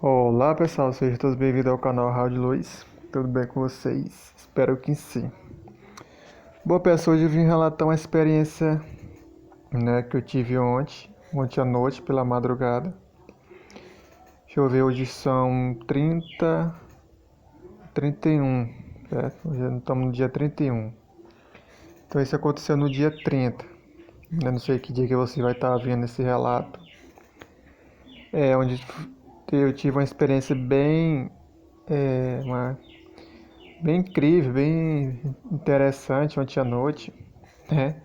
Olá pessoal, sejam todos bem-vindos ao canal Raul de Luz. Tudo bem com vocês? Espero que sim. Bom pessoal, hoje eu vim relatar uma experiência, que eu tive ontem à noite, pela madrugada. Deixa eu ver, hoje são 31, certo? Hoje estamos no dia 31. Então isso aconteceu no dia 30. Eu não sei que dia que você vai estar vendo esse relato. Onde eu tive uma experiência bem incrível, bem interessante ontem à noite, né?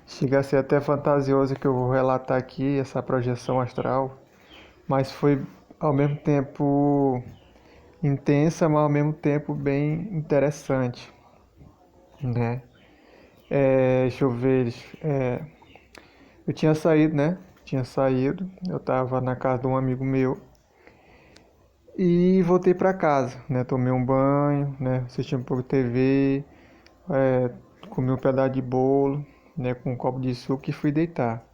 Chega a ser até fantasioso que eu vou relatar aqui, essa projeção astral, mas foi ao mesmo tempo intensa, mas ao mesmo tempo bem interessante, né? Deixa eu ver, eu tinha saído, né? Eu tava na casa de um amigo meu e voltei para casa, né? Tomei um banho, né? Assisti um pouco de TV, é, comi um pedaço de bolo, né? Com um copo de suco e fui deitar.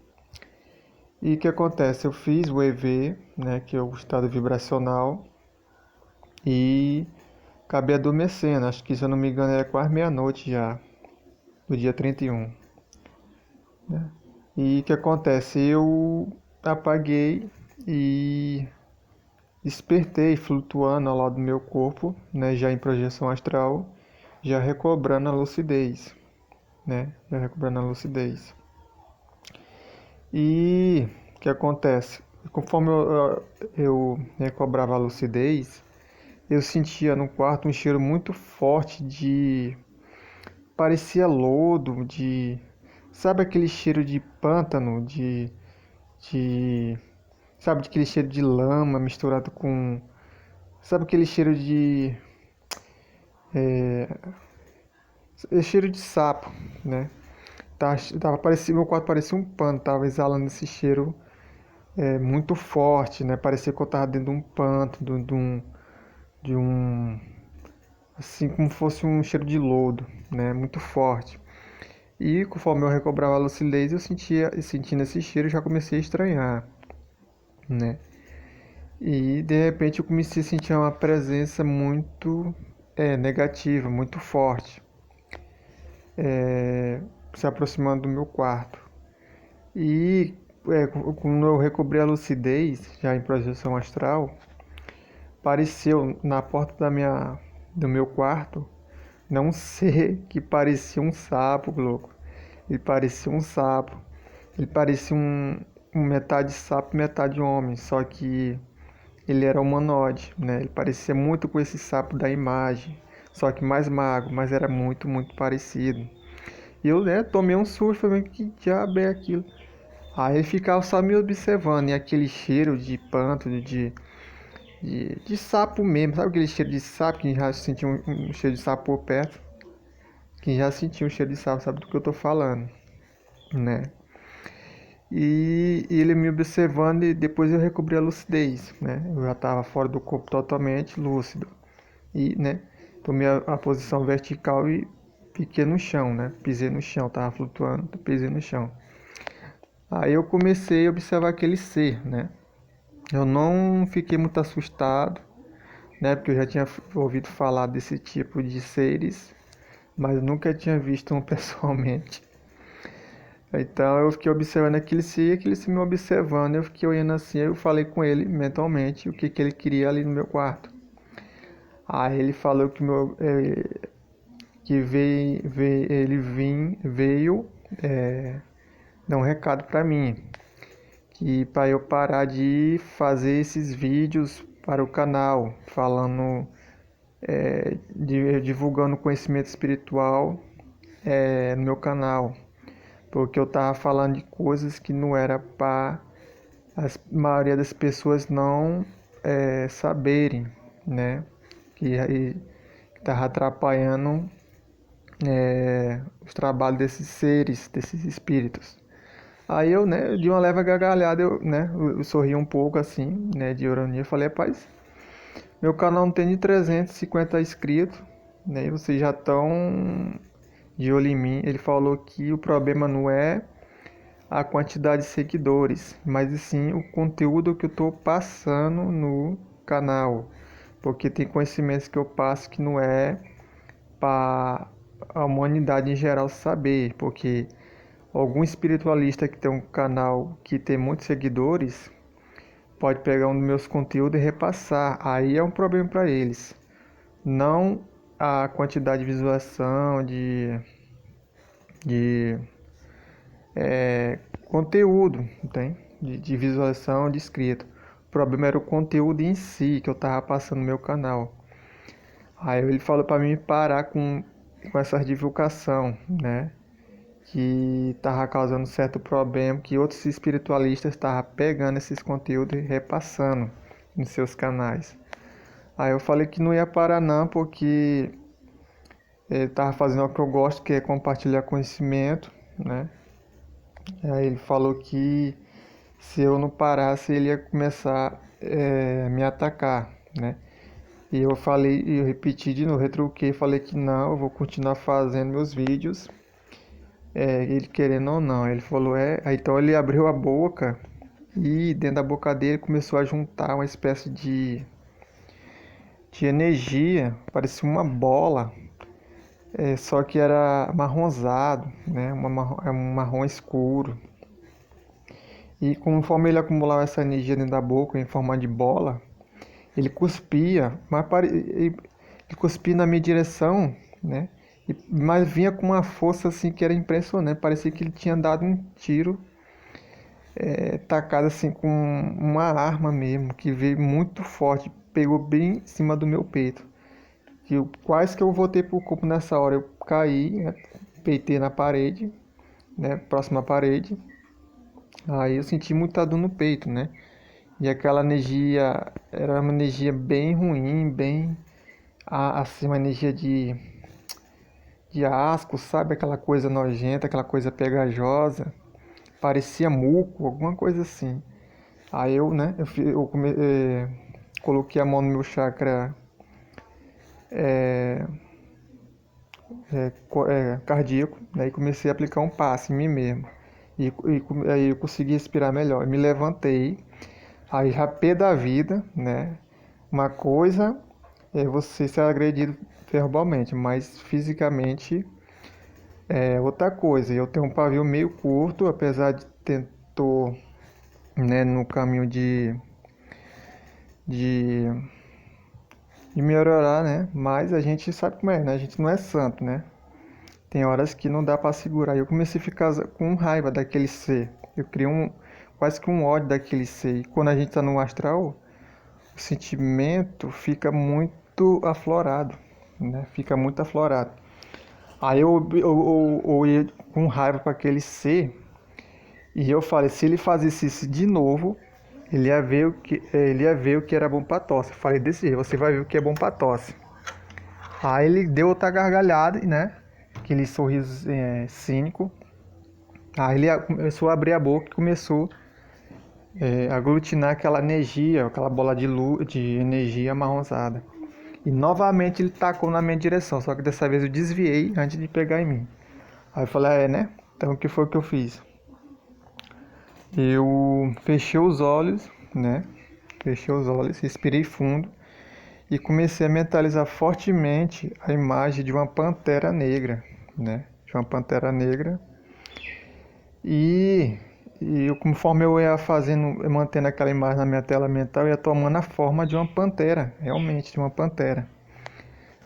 E o que acontece? Eu fiz o EV, né? Que é o estado vibracional, e acabei adormecendo. Acho que, se eu não me engano, era quase meia-noite já, do dia 31, né? E o que acontece? Eu apaguei e despertei flutuando ao lado do meu corpo, né? Já em projeção astral, já recobrando a lucidez, né? Já recobrando a lucidez. E o que acontece? Conforme eu recobrava a lucidez, eu sentia no quarto um cheiro muito forte de... Parecia lodo, de... Sabe aquele cheiro de pântano, de... Sabe aquele cheiro de lama misturado com... Sabe aquele cheiro de... cheiro de sapo, né? Meu quarto parecia um pano, tava exalando esse cheiro muito forte, né? Parecia que eu tava dentro de um pântano, de um... Assim como fosse um cheiro de lodo, né? Muito forte. E conforme eu recobrava a lucidez, sentindo esse cheiro, eu já comecei a estranhar, né? E de repente eu comecei a sentir uma presença muito negativa, muito forte, se aproximando do meu quarto. E quando eu recobrei a lucidez, já em projeção astral, apareceu na porta do meu quarto não um ser que parecia um sapo, louco. Ele parecia um sapo. Ele parecia um metade sapo, metade homem, só que ele era humanoide, né? Ele parecia muito com esse sapo da imagem, só que mais magro, mas era muito, muito parecido. E eu, tomei um susto, falei, que diabo é aquilo? Aí ele ficava só me observando, e aquele cheiro de pântano, de sapo mesmo, sabe aquele cheiro de sapo, que já sentiu um cheiro de sapo por perto? Quem já sentiu um cheiro de sapo sabe do que eu tô falando, né? E ele me observando, e depois eu recobri a lucidez, né? Eu já estava fora do corpo totalmente lúcido. E, né, tomei a posição vertical e fiquei no chão, né? Pisei no chão, tava flutuando, pisei no chão. Aí eu comecei a observar aquele ser, né? Eu não fiquei muito assustado, né? Porque eu já tinha ouvido falar desse tipo de seres, mas nunca tinha visto um pessoalmente. Então eu fiquei observando aquele se me observando, eu fiquei olhando assim, eu falei com ele mentalmente o que ele queria ali no meu quarto. Aí ele falou que veio dar um recado para mim, que para eu parar de fazer esses vídeos para o canal, falando, divulgando conhecimento espiritual no meu canal, porque eu tava falando de coisas que não era para a maioria das pessoas não saberem, né? Que estava atrapalhando os trabalhos desses seres, desses espíritos. Aí eu, né, de uma leve gargalhada, eu sorri um pouco assim, né, de ironia, falei, rapaz, meu canal não tem de 350 inscritos, né, e vocês já estão de olho em mim. Ele falou que o problema não é a quantidade de seguidores, mas sim o conteúdo que eu estou passando canal, porque tem conhecimentos que eu passo que não é para a humanidade em geral saber, porque algum espiritualista que tem um canal que tem muitos seguidores pode pegar um dos meus conteúdos e repassar. Aí é um problema para eles. Não a quantidade de visualização, de conteúdo, tem? De visualização, de inscrito. O problema era o conteúdo em si que eu tava passando no meu canal. Aí ele falou para mim parar com essa divulgação, né? Que tava causando certo problema, que outros espiritualistas estavam pegando esses conteúdos e repassando nos seus canais. Aí eu falei que não ia parar não, porque ele tava fazendo o que eu gosto, que é compartilhar conhecimento, né? Aí ele falou que se eu não parasse, ele ia começar a me atacar, né? E eu falei, e eu repeti de novo, retruquei, falei que não, eu vou continuar fazendo meus vídeos, ele querendo ou não. Ele falou, aí então ele abriu a boca e dentro da boca dele começou a juntar uma espécie de energia, parecia uma bola, só que era marronzado, né? Um marrom escuro. E conforme ele acumulava essa energia dentro da boca em forma de bola, ele cuspia, ele cuspia na minha direção, né? Mas vinha com uma força assim que era impressionante, parecia que ele tinha dado um tiro, tacado assim com uma arma mesmo, que veio muito forte, pegou bem em cima do meu peito. Quase que eu voltei pro corpo nessa hora, eu caí, né? Peitei na parede, né? Próxima à parede. Aí eu senti muita dor no peito, né? E aquela energia era uma energia bem ruim, bem assim, uma energia de asco, sabe? Aquela coisa nojenta, aquela coisa pegajosa, parecia muco, alguma coisa assim. Aí eu, né? Coloquei a mão no meu chakra cardíaco, né? E comecei a aplicar um passe em mim mesmo. Aí eu consegui respirar melhor. Eu me levantei. Aí rapé da vida, né? Uma coisa é você ser agredido verbalmente, mas fisicamente é outra coisa. Eu tenho um pavio meio curto, apesar de tentou, né, no caminho de, de melhorar, né? Mas a gente sabe como é, né? A gente não é santo, né? Tem horas que não dá para segurar. Eu comecei a ficar com raiva daquele ser. Eu criei quase que um ódio daquele ser. E quando a gente está no astral, o sentimento fica muito aflorado, né? Fica muito aflorado. Aí eu ia com raiva com aquele ser e eu falei, se ele fazesse isso de novo, ele ia ver o que era bom para tosse. Eu falei desse jeito, você vai ver o que é bom para tosse. Aí ele deu outra gargalhada, né? Aquele sorriso cínico. Aí ele começou a abrir a boca e começou a aglutinar aquela energia, aquela bola de luz, de energia amarronzada. E novamente ele tacou na minha direção, só que dessa vez eu desviei antes de pegar em mim. Aí eu falei, né? Então o que foi que eu fiz? Eu fechei os olhos, né? Fechei os olhos, respirei fundo e comecei a mentalizar fortemente a imagem de uma pantera negra, né? De uma pantera negra. E conforme eu ia fazendo, mantendo aquela imagem na minha tela mental, eu ia tomando a forma de uma pantera, realmente de uma pantera.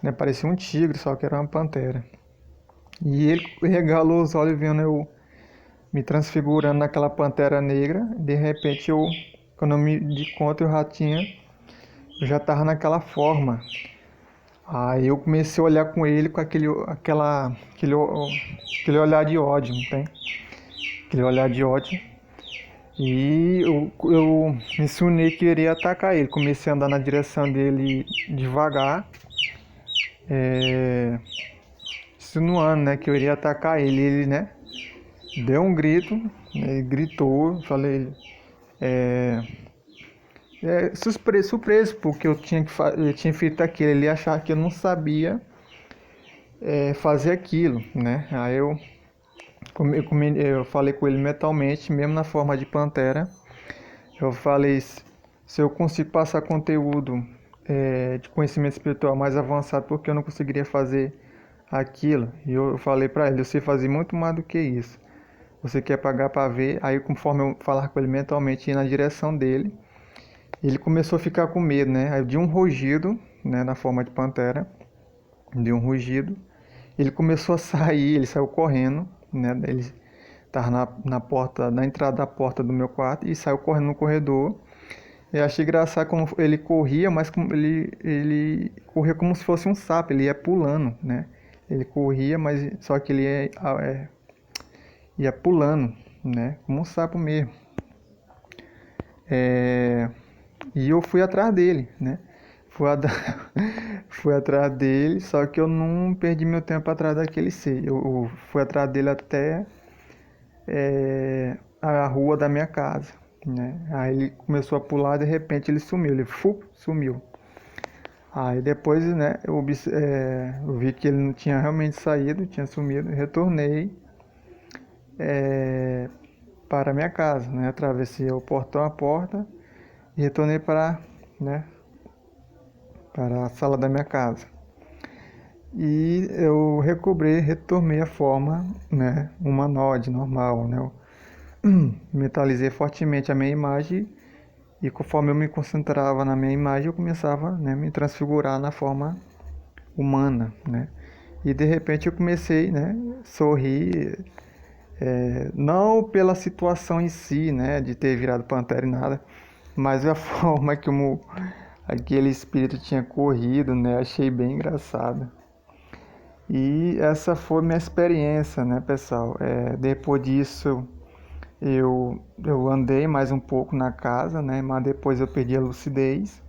Né? Parecia um tigre, só que era uma pantera. E ele regalou os olhos vendo eu me transfigurando naquela pantera negra. De repente, quando eu me di conta, eu já estava naquela forma. Aí eu comecei a olhar com ele com aquele olhar de ódio, não tem? Aquele olhar de ódio. E eu me ensinei que iria atacar ele. Comecei a andar na direção dele devagar, insinuando, né, que eu iria atacar ele. Ele, né, deu um grito, né, ele gritou. Falei, surpreso porque eu tinha feito aquilo. Ele ia achar que eu não sabia fazer aquilo, né? Aí eu falei com ele mentalmente, mesmo na forma de pantera. Eu falei, se eu consigo passar conteúdo de conhecimento espiritual mais avançado, porque eu não conseguiria fazer aquilo. E eu falei para ele, eu sei fazer muito mais do que isso. Você quer pagar para ver? Aí, conforme eu falar com ele mentalmente, ir na direção dele, ele começou a ficar com medo, né? Aí, de um rugido, né, na forma de pantera, de um rugido, ele começou a sair, ele saiu correndo, né? Ele estava na porta, na entrada da porta do meu quarto e saiu correndo no corredor. Eu achei engraçado como ele corria, mas como ele corria como se fosse um sapo, ele ia pulando, né? Ele corria, mas só que ele ia pulando, né? Como um sapo mesmo. E eu fui atrás dele, né? Fui, a... fui atrás dele, só que eu não perdi meu tempo atrás daquele ser. Eu fui atrás dele até a rua da minha casa, né? Aí ele começou a pular, de repente ele sumiu, sumiu. Aí depois, né, eu vi que ele não tinha realmente saído, tinha sumido, retornei para a minha casa, né? Atravessei o portão a porta e retornei né, para a sala da minha casa. E eu retomei a forma, né, humanoide, normal, né? Eu mentalizei fortemente a minha imagem e conforme eu me concentrava na minha imagem, eu começava, né, me transfigurar na forma humana, né? E de repente eu comecei, né, sorrir, não pela situação em si, né, de ter virado pantera e nada, mas a forma que aquele espírito tinha corrido, né, achei bem engraçado. E essa foi minha experiência, né, pessoal? Depois disso eu andei mais um pouco na casa, né, mas depois eu perdi a lucidez.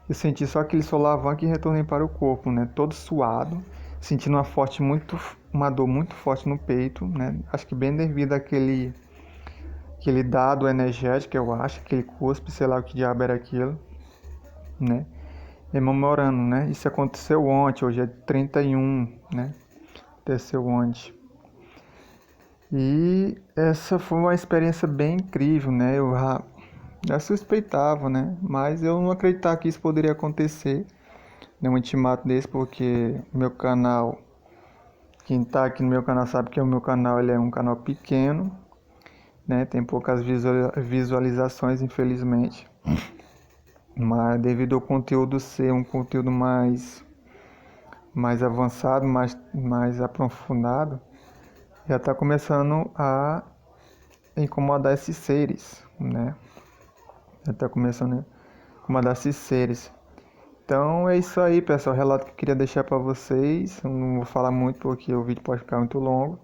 Eu senti só aquele solavanco e retornei para o corpo, né, todo suado, sentindo uma dor muito forte no peito, né, acho que bem devido àquele dado energético, eu acho, aquele cuspe, sei lá o que diabo era aquilo, né, memorando, né, isso aconteceu ontem, hoje é 31, né, aconteceu ontem. E essa foi uma experiência bem incrível, né, eu já suspeitava, né, mas eu não acreditava que isso poderia acontecer, né, um intimato desse, porque meu canal, quem está aqui no meu canal sabe que o meu canal ele é um canal pequeno, né, tem poucas visualizações, infelizmente, mas devido ao conteúdo ser um conteúdo mais avançado, mais aprofundado, já está começando a incomodar esses seres, né, já está começando a incomodar esses seres. Então é isso aí, pessoal, o relato que eu queria deixar para vocês. Eu não vou falar muito porque o vídeo pode ficar muito longo.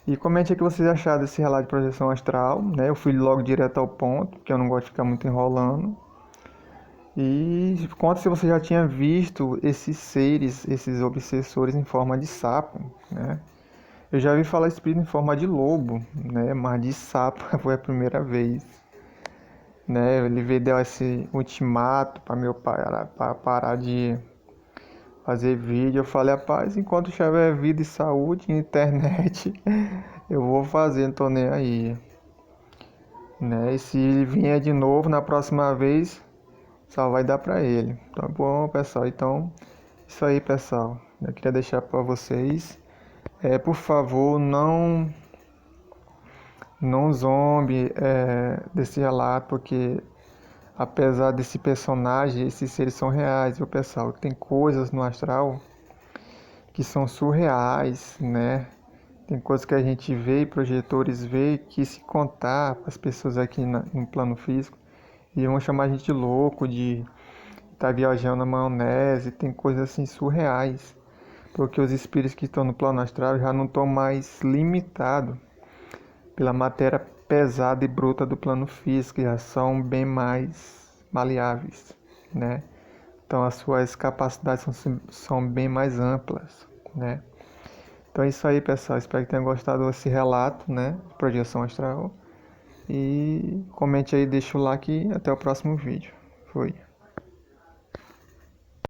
E comente aí o que vocês acharam desse relato de projeção astral, né? Eu fui logo direto ao ponto, porque eu não gosto de ficar muito enrolando. E conta se você já tinha visto esses seres, esses obsessores em forma de sapo, né? Eu já vi falar espírito em forma de lobo, né? Mas de sapo foi a primeira vez, né? Ele deu esse ultimato para meu pai para parar de fazer vídeo. Eu falei, rapaz, enquanto tiver vida e saúde, internet, eu vou fazer, não tô nem aí, né? E se ele vier de novo na próxima vez, só vai dar pra ele. Tá bom, pessoal? Então, isso aí, pessoal. Eu queria deixar para vocês. Por favor, não zombe desse relato, porque apesar desse personagem, esses seres são reais, viu, pessoal? Tem coisas no astral que são surreais, né? Tem coisas que a gente vê e projetores vê que se contar para as pessoas aqui no plano físico, e vão chamar a gente de louco, de estar viajando na maionese. Tem coisas assim surreais, porque os espíritos que estão no plano astral já não estão mais limitados pela matéria pesada e bruta do plano físico, já são bem mais maleáveis, né? Então as suas capacidades são bem mais amplas, né? Então é isso aí, pessoal. Espero que tenham gostado desse relato, né, de projeção astral. E comente aí, deixa o like e até o próximo vídeo. Foi.